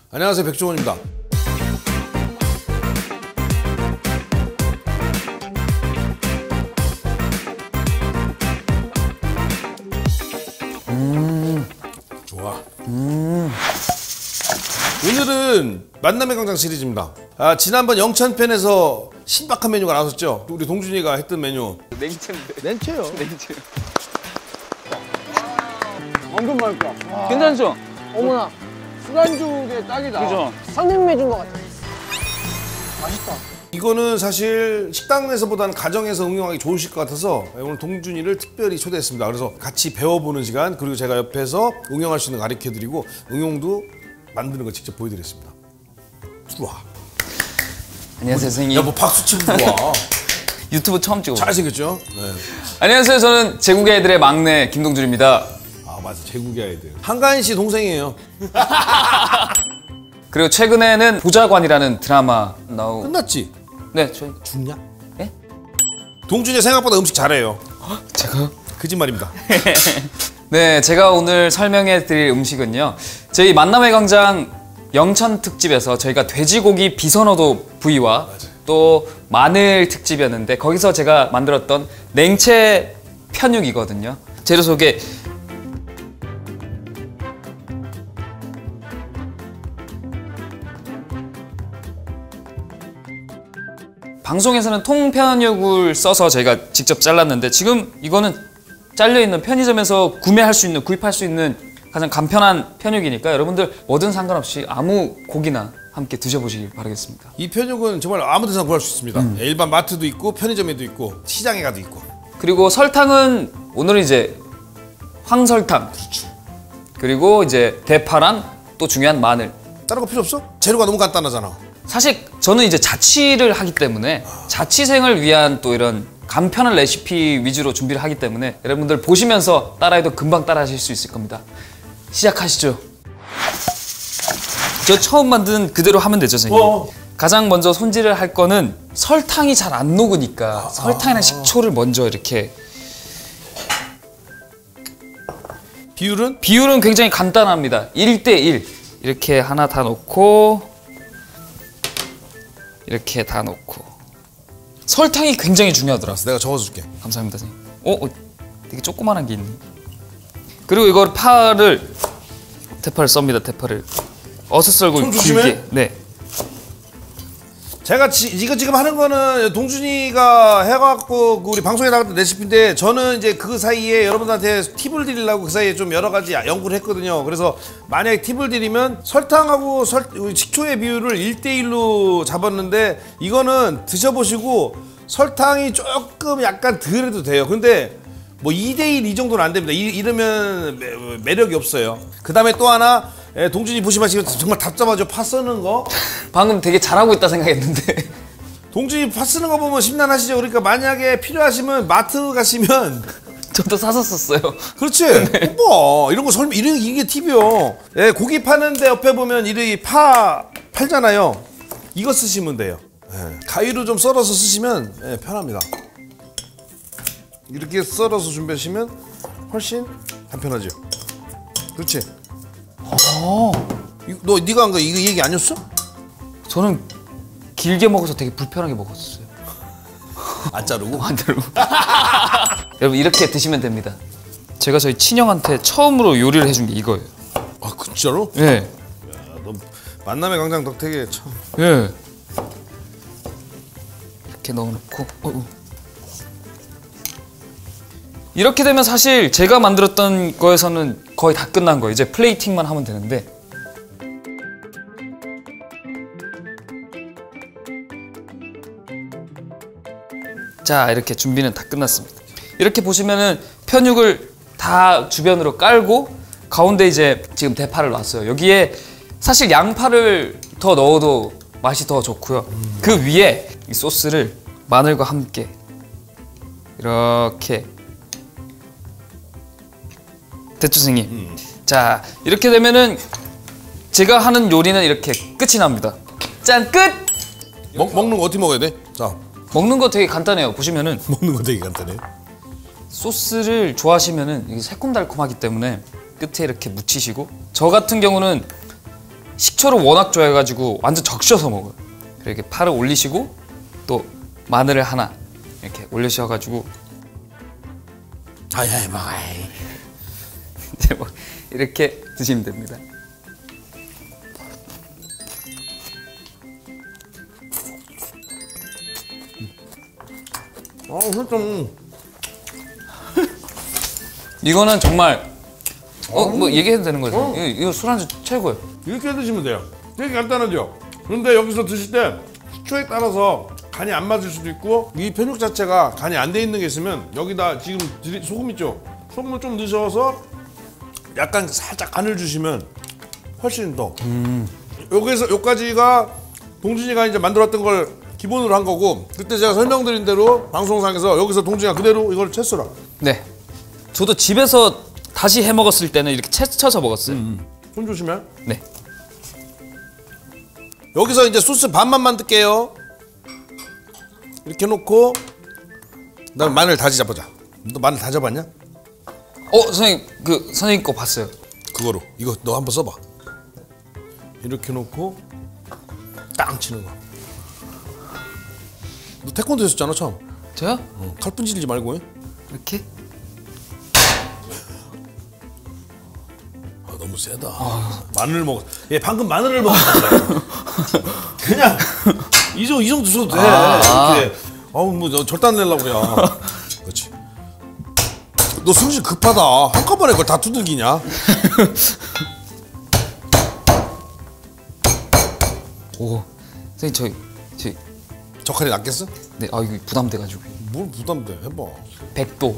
안녕하세요, 백종원입니다. 좋아. 오늘은 만남의 광장 시리즈입니다. 지난번 영천편에서 신박한 메뉴가 나왔었죠. 우리 동준이가 했던 메뉴. 냉채인데. 냉채요. 냉채. 완전 맛있다. 괜찮죠? 어머나, 술안주에 딱이다. 그죠? 선생님이 해준 것 같아. 맛있다. 이거는 사실 식당에서보다는 가정에서 응용하기 좋으실 것 같아서 오늘 동준이를 특별히 초대했습니다. 그래서 같이 배워보는 시간, 그리고 제가 옆에서 응용할 수 있는 거 가르쳐드리고 응용도 만드는 거 직접 보여드리겠습니다. 들어와. 안녕하세요, 선생님. 야, 뭐 박수 치고 들어와. 유튜브 처음 찍어. 잘생겼죠? 네. 안녕하세요, 저는 제국의 아이들의 막내 김동준입니다. 아, 맞아. 제국의 아이들. 한가인 씨 동생이에요. 그리고 최근에는 보좌관이라는 드라마 나오고. 끝났지? 네, 저희. 죽냐? 예? 동준이 생각보다 음식 잘해요. 제가요? 거짓말입니다. 네, 제가 오늘 설명해 드릴 음식은요, 저희 만남의 광장 영천 특집에서 저희가 돼지고기 비선호도 부위와 또 마늘 특집이었는데 거기서 제가 만들었던 냉채 편육이거든요. 재료 소개. 방송에서는 통편육을 써서 저희가 직접 잘랐는데 지금 이거는 잘려있는 편의점에서 구매할 수 있는, 구입할 수 있는 가장 간편한 편육이니까 여러분들 뭐든 상관없이 아무 고기나 함께 드셔보시길 바라겠습니다. 이 편육은 정말 아무 데서나 구할 수 있습니다. 일반 마트도 있고 편의점에도 있고 시장에 가도 있고. 그리고 설탕은 오늘은 이제 황설탕. 그렇죠. 그리고 이제 대파랑 또 중요한 마늘. 다른 거 필요 없어? 재료가 너무 간단하잖아. 사실 저는 이제 자취를 하기 때문에 자취생을 위한 또 이런 간편한 레시피 위주로 준비를 하기 때문에 여러분들 보시면서 따라해도 금방 따라하실 수 있을 겁니다. 시작하시죠. 저 처음 만든 그대로 하면 되죠, 선생님. 가장 먼저 손질을 할 거는 설탕이 잘 안 녹으니까 설탕이랑 식초를 먼저 이렇게. 비율은? 비율은 굉장히 간단합니다. 1대1 이렇게 하나 다 넣고 이렇게 다 넣고. 설탕이 굉장히 중요하더라. 내가 적어서 줄게. 감사합니다, 선생님. 되게 조그만한 게 있네. 그리고 이걸 대파를 썹니다. 대파를 어슷썰고 길게. 네. 제가 이거 지금 하는 거는 동준이가 해갖고 우리 방송에 나갔던 레시피인데 저는 이제 그 사이에 여러분들한테 팁을 드리려고 그 사이에 좀 여러 가지 연구를 했거든요. 그래서 만약에 팁을 드리면 설탕하고 식초의 비율을 1대1로 잡았는데 이거는 드셔보시고 설탕이 조금 약간 덜 해도 돼요. 근데 뭐 2대1 이 정도는 안 됩니다. 이러면 매력이 없어요. 그 다음에 또 하나, 동준이 보시면 지금 정말 답답하죠. 파 쓰는 거. 방금 되게 잘하고 있다 생각했는데. 동준이 파 쓰는 거 보면 심란하시죠. 그러니까 만약에 필요하시면 마트 가시면 저도 사서 썼어요. 그렇지. 뭐 이런 거 이게 팁이요. 고기 파는데 옆에 보면 이렇게 파 팔잖아요. 이거 쓰시면 돼요. 가위로 좀 썰어서 쓰시면 편합니다. 이렇게 썰어서 준비하시면 훨씬 간편하죠. 그렇지. 네가 한 거 이거 얘기 아니었어? 저는 길게 먹어서 되게 불편하게 먹었어요. 안 자르고? 안 자르고. 여러분 이렇게 드시면 됩니다. 제가 저희 친형한테 처음으로 요리를 해준 게 이거예요. 아, 진짜로? 예. 야, 너 만남의 광장 덕택에 참. 예. 이렇게 넣어놓고. 이렇게 되면 사실 제가 만들었던 거에서는 거의 다 끝난 거예요. 이제 플레이팅만 하면 되는데. 자, 이렇게 준비는 다 끝났습니다. 이렇게 보시면은 편육을 다 주변으로 깔고 가운데 이제 지금 대파를 놨어요. 여기에 사실 양파를 더 넣어도 맛이 더 좋고요. 그 위에 이 소스를 마늘과 함께 이렇게. 됐죠, 선생님? 자, 이렇게 되면은 제가 하는 요리는 이렇게 끝이 납니다. 짠, 끝! 먹는 거 어떻게 먹어야 돼? 자, 먹는 거 되게 간단해요. 보시면은 먹는 거 되게 간단해. 소스를 좋아하시면은 이게 새콤달콤하기 때문에 끝에 이렇게 묻히시고, 저 같은 경우는 식초를 워낙 좋아해가지고 완전 적셔서 먹어요. 그리고 이렇게 파를 올리시고 또 마늘을 하나 이렇게 올리셔가지고 아이 먹어이. 이제 뭐 이렇게 드시면 됩니다. 좀. 이거는 정말 뭐 얘기해도 되는 거죠? 이거 술안주 최고예요. 이렇게 드시면 돼요. 되게 간단하죠. 그런데 여기서 드실 때 식초에 따라서 간이 안 맞을 수도 있고 이 편육 자체가 간이 안 돼 있는 게 있으면 여기다 지금 소금 있죠? 소금을 좀 넣으셔서 약간 살짝 간을 주시면 훨씬 더. 여기서 여기까지가 동준이가 이제 만들었던 걸 기본으로 한 거고 그때 제가 설명드린 대로 방송상에서 여기서 동준이가 그대로 이걸 채썰어. 네. 저도 집에서 다시 해 먹었을 때는 이렇게 채 쳐서 먹었어요. 손 조심해. 네. 여기서 이제 소스 반만 만들게요. 이렇게 놓고 그다음에 마늘 다지자보자. 너 마늘 다져봤냐? 선생님 선생님 거 봤어요. 그거로 이거 너 한번 써봐. 이렇게 놓고 땅 치는 거. 너 태권도 했었잖아 참. 저요? 칼 분질리지 말고. 이렇게? 너무 세다. 마늘 먹었. 얘 방금 마늘을 먹었어. 그냥 이 정도 줘도 돼. 이렇게. 뭐 절단 내려고 그래. 그렇지. 너 승질 급하다. 한꺼번에 그걸 다 두들기냐? 오, 선생님 저 칼이 낫겠어? 네, 이거 부담돼가지고. 뭘 부담돼? 해봐. 100도.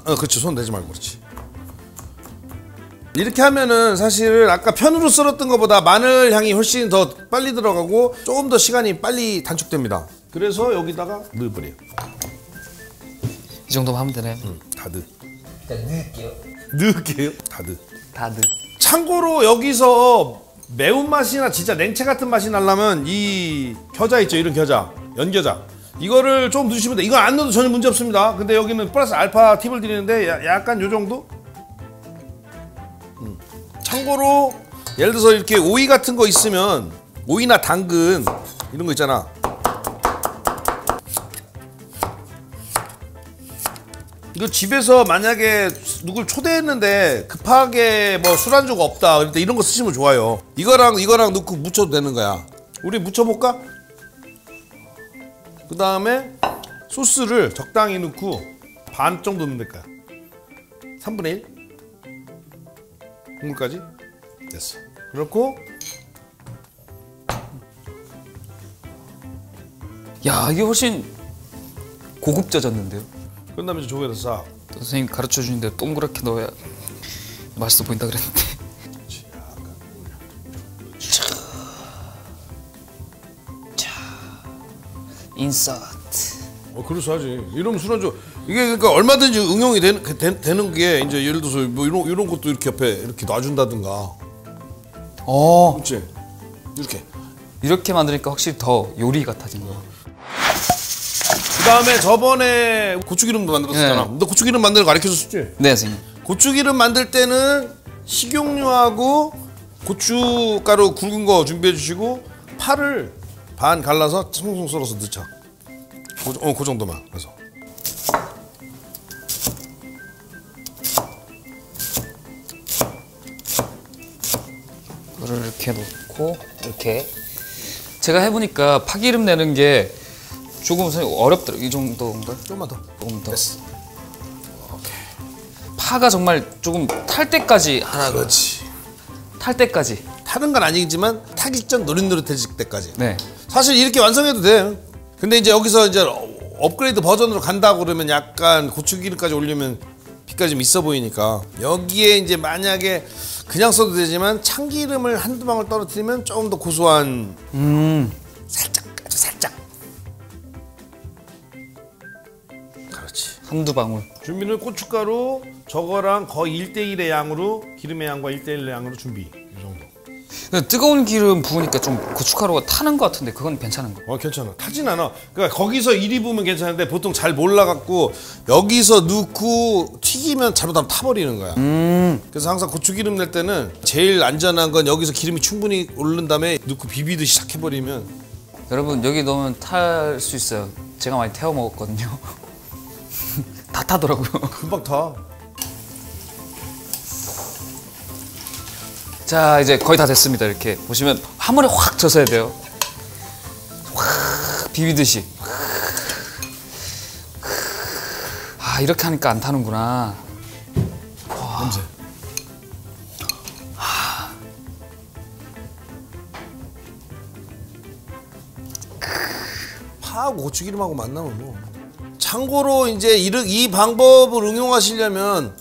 그렇지. 손 대지 말고 그렇지. 이렇게 하면은 사실 아까 편으로 썰었던 것보다 마늘 향이 훨씬 더 빨리 들어가고 조금 더 시간이 빨리 단축됩니다. 그래서 여기다가 넣어버려요. 이 정도만 하면 되나요? 다 넣어. 일단 넣을게요. 넣을게요. 다 넣어. 다 넣. 참고로 여기서 매운맛이나 진짜 냉채 같은 맛이 나려면 이 겨자 있죠? 이런 겨자, 연겨자 이거를 좀 넣으시면 돼. 이거 안 넣어도 전혀 문제 없습니다. 근데 여기는 플러스 알파 팁을 드리는데 약간 요 정도? 참고로 예를 들어서 이렇게 오이 같은 거 있으면 오이나 당근 이런 거 있잖아. 이거 집에서 만약에 누굴 초대했는데 급하게 뭐 술안주가 없다 그럴 때 이런 거 쓰시면 좋아요. 이거랑 넣고 무쳐도 되는 거야. 우리 무쳐볼까? 그 다음에 소스를 적당히 넣고 반 정도 넣으면 될 거야. 3분의 1 국물까지 됐어. 그렇고 야, 이게 훨씬 고급져졌는데요. 그 다음에 이제 조개를 싹. 선생님 가르쳐 주는데 동그랗게 넣어야 맛있어 보인다 그랬는데. 인서트. 그래서 하지. 이러면 술안주 이게 그러니까 얼마든지 응용이 되는 게 이제 예를 들어서 뭐 이런 것도 이렇게 옆에 이렇게 놔준다든가. 그렇지. 이렇게 만드니까 확실히 더 요리 같아진 거. 그다음에 저번에 고추기름도 만들었었잖아. 네. 너 고추기름 만드는 거 가르쳐줬지? 네, 선생님. 고추기름 만들 때는 식용유하고 고춧가루 굵은 거 준비해 주시고 파를 반 갈라서 송송 썰어서 넣자. 그 정도만. 그래서 이거를 이렇게 놓고 이렇게 제가 해보니까 파기름 내는 게 조금 선생님 어렵더라고요. 이 정도인가? 조금만 더. 조금 더. 됐어. 파가 정말 조금 탈 때까지 하라. 그렇지. 탈 때까지. 타는 건 아니지만 타기 전 노릇노릇해질 때까지. 네. 사실 이렇게 완성해도 돼. 근데 이제 여기서 이제 업그레이드 버전으로 간다고 그러면 약간 고추기름까지 올리면 빛깔이 좀 있어 보이니까 여기에 이제 만약에 그냥 써도 되지만 참기름을 한두 방울 떨어뜨리면 조금 더 고소한 살짝 아주 살짝. 그렇지. 한두 방울. 준비는 고춧가루 저거랑 거의 1대1의 양으로 기름의 양과 1대1의 양으로 준비. 이 정도. 뜨거운 기름 부으니까 좀 고춧가루가 타는 것 같은데 그건 괜찮은 거예요? 괜찮아. 타진 않아. 그러니까 거기서 이리 부으면 괜찮은데 보통 잘 몰라갖고 여기서 넣고 튀기면 잘못하면 타버리는 거야. 그래서 항상 고추기름 낼 때는 제일 안전한 건 여기서 기름이 충분히 오른 다음에 넣고 비비듯이 싹 해버리면. 여러분 여기 넣으면 탈 수 있어요. 제가 많이 태워 먹었거든요. 다 타더라고요. 금방 타. 자 이제 거의 다 됐습니다. 이렇게 보시면 한 번에 확 젖어야 돼요. 확 비비듯이. 아 이렇게 하니까 안 타는구나. 냄새. 파하고 고추기름하고 만나면 뭐. 참고로 이제 이 방법을 응용하시려면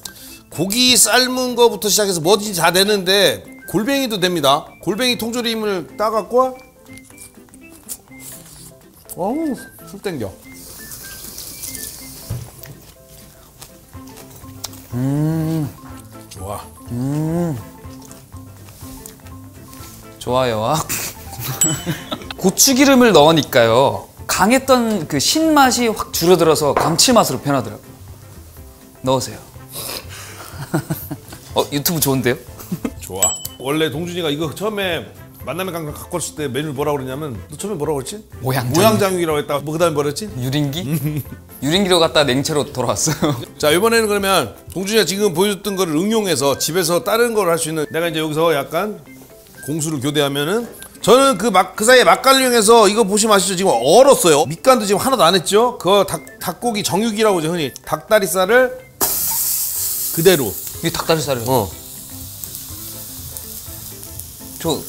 고기 삶은 거부터 시작해서 뭐든지 다 되는데 골뱅이도 됩니다. 골뱅이 통조림을 따갖고 어우 술 땡겨. 좋아. 좋아요. 고추기름을 넣으니까요 강했던 그 신맛이 확 줄어들어서 감칠맛으로 변하더라고요. 넣으세요. 유튜브 좋은데요? 좋아. 원래 동준이가 이거 처음에 만남의 감각 갖고 왔을 때 메뉴를 뭐라고 그랬냐면 너 처음에 뭐라고 그랬지? 모양장육이라고 했다가 뭐 그다음에 뭐라 그랬지? 유린기? 유린기로 갔다 냉채로 돌아왔어요. 자 이번에는 그러면 동준이가 지금 보여줬던 거를 응용해서 집에서 다른 걸 할 수 있는 내가 이제 여기서 약간 공수를 교대하면은 저는 그 사이에 맛간류용해서 이거 보시면 아시죠? 지금 얼었어요. 밑간도 지금 하나도 안 했죠? 그거 닭고기 정육이라고 하죠 흔히. 닭다리살을 그대로. 이게 닭다리살을. 저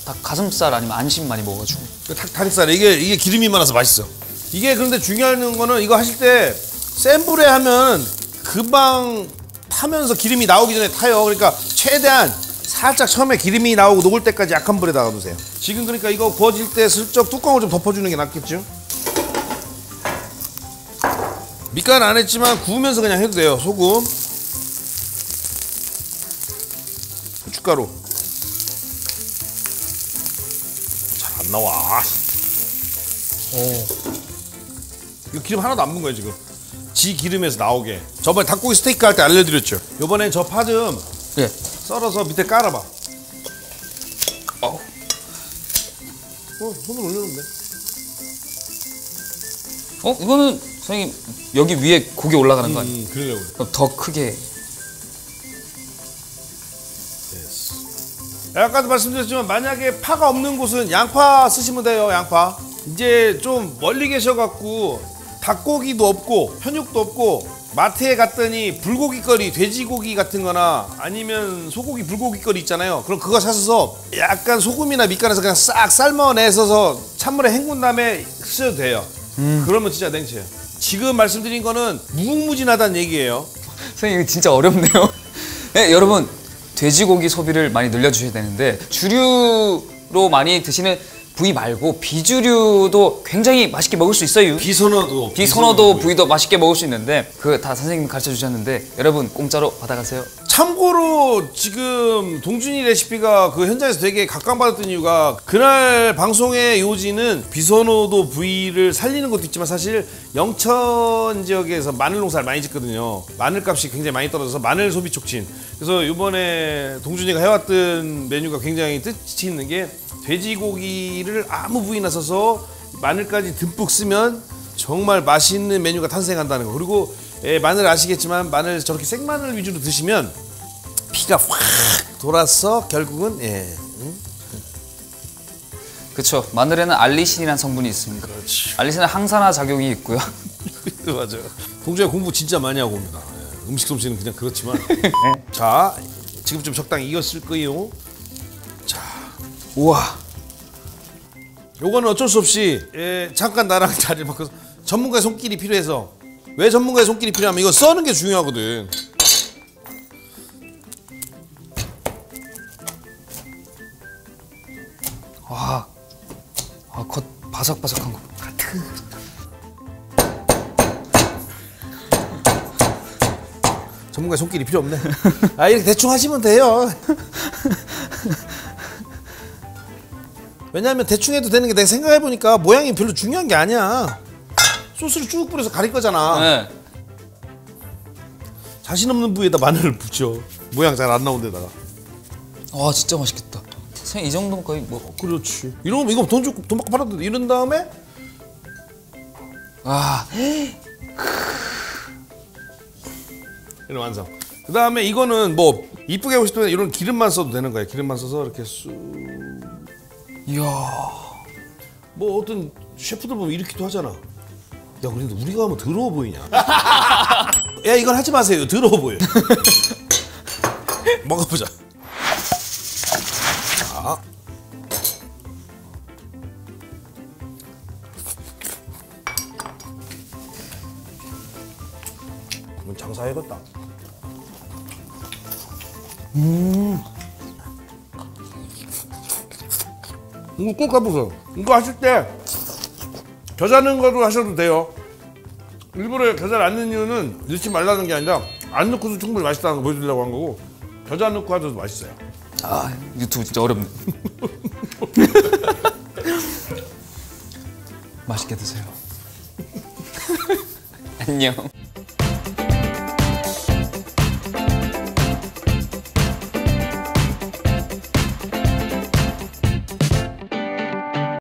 닭 가슴살 아니면 안심 많이 먹어가지고. 닭다리살 이게 기름이 많아서 맛있어. 이게 그런데 중요한 거는 이거 하실 때 센 불에 하면 금방 타면서 기름이 나오기 전에 타요. 그러니까 최대한 살짝 처음에 기름이 나오고 녹을 때까지 약한 불에다가 두세요. 지금 그러니까 이거 구워질 때 슬쩍 뚜껑을 좀 덮어주는 게 낫겠죠? 밑간 안 했지만 구우면서 그냥 해도 돼요. 소금, 고춧가루. 잘 안 나와. 이거 기름 하나도 안 분 거예요 지금. 지 기름에서 나오게. 저번에 닭고기 스테이크 할 때 알려드렸죠. 이번엔 저 파 좀 예. 썰어서 밑에 깔아봐. 손을 올려놓네. 이거는 선생님 여기 위에 고기 올라가는 거 아니에요? 그러려고. 그럼 더 크게. 아까도 말씀드렸지만 만약에 파가 없는 곳은 양파 쓰시면 돼요. 양파. 이제 좀 멀리 계셔갖고 닭고기도 없고 편육도 없고 마트에 갔더니 불고기거리, 돼지고기 같은 거나 아니면 소고기 불고기거리 있잖아요. 그럼 그거 사셔서 약간 소금이나 밑간에서 그냥 싹 삶아내서 찬물에 헹군 다음에 쓰셔도 돼요. 그러면 진짜 냉채예요. 지금 말씀드린 거는 무궁무진하다는 얘기예요. 선생님 이거 진짜 어렵네요. 네, 여러분 돼지고기 소비를 많이 늘려주셔야 되는데 주류로 많이 드시는 부위 말고 비주류도 굉장히 맛있게 먹을 수 있어요. 비선호도 부위도 맛있게 먹을 수 있는데 그거 다 선생님이 가르쳐 주셨는데 여러분 공짜로 받아가세요. 참고로 지금 동준이 레시피가 그 현장에서 되게 각광받았던 이유가 그날 방송의 요지는 비선호도 부위를 살리는 것도 있지만 사실 영천 지역에서 마늘 농사를 많이 짓거든요. 마늘값이 굉장히 많이 떨어져서 마늘 소비 촉진. 그래서 이번에 동준이가 해왔던 메뉴가 굉장히 뜻이 있는 게 돼지고기를 아무 부위나 써서 마늘까지 듬뿍 쓰면 정말 맛있는 메뉴가 탄생한다는 거. 그리고 마늘 아시겠지만 마늘 저렇게 생마늘 위주로 드시면 피가 확 돌아서 결국은 그렇죠. 마늘에는 알리신이라는 성분이 있습니다. 그렇지. 알리신은 항산화 작용이 있고요. 맞아요. 동준이 공부 진짜 많이 하고 옵니다. 음식 솜씨는 그냥 그렇지만 자 지금 좀 적당히 익었을 거예요. 자 우와 요거는 어쩔 수 없이 잠깐 나랑 자리를 바꿔서 전문가의 손길이 필요해서. 왜 전문가의 손길이 필요하면 이거 써는 게 중요하거든. 와, 겉 바삭바삭한 거. 전문가의 손길이 필요 없네. 이렇게 대충 하시면 돼요. 왜냐하면 대충 해도 되는 게 내가 생각해보니까 모양이 별로 중요한 게 아니야. 소스를 쭉 뿌려서 가릴 거잖아. 네. 자신 없는 부위에다 마늘을 붙여. 모양 잘 안 나온 데다가. 와 진짜 맛있겠다. 이 정도면 거의 뭐. 그렇지. 이런 거 이거 돈 받고 팔아도 돼. 이런 다음에 와. 이런 완성. 그 다음에 이거는 뭐 이쁘게 하고 싶으면 이런 기름만 써도 되는 거야. 기름만 써서 이렇게 쑥. 이야. 뭐 어떤 셰프들 보면 이렇게도 하잖아. 야, 그런데 우리가 하면 더러워 보이냐? 야, 이건 하지 마세요. 더러워 보여. 먹어보자. 자. 이건 장사해야겠다. 이거 꼭 가보세요. 이거 하실 때 겨자 넣은 거로 하셔도 돼요. 일부러 겨자를 안 넣는 이유는 넣지 말라는 게 아니라 안 넣고도 충분히 맛있다는 거 보여주려고 한 거고, 겨자 넣고 하셔도 맛있어요. 아 유튜브 진짜 어렵네. 맛있게 드세요. 안녕.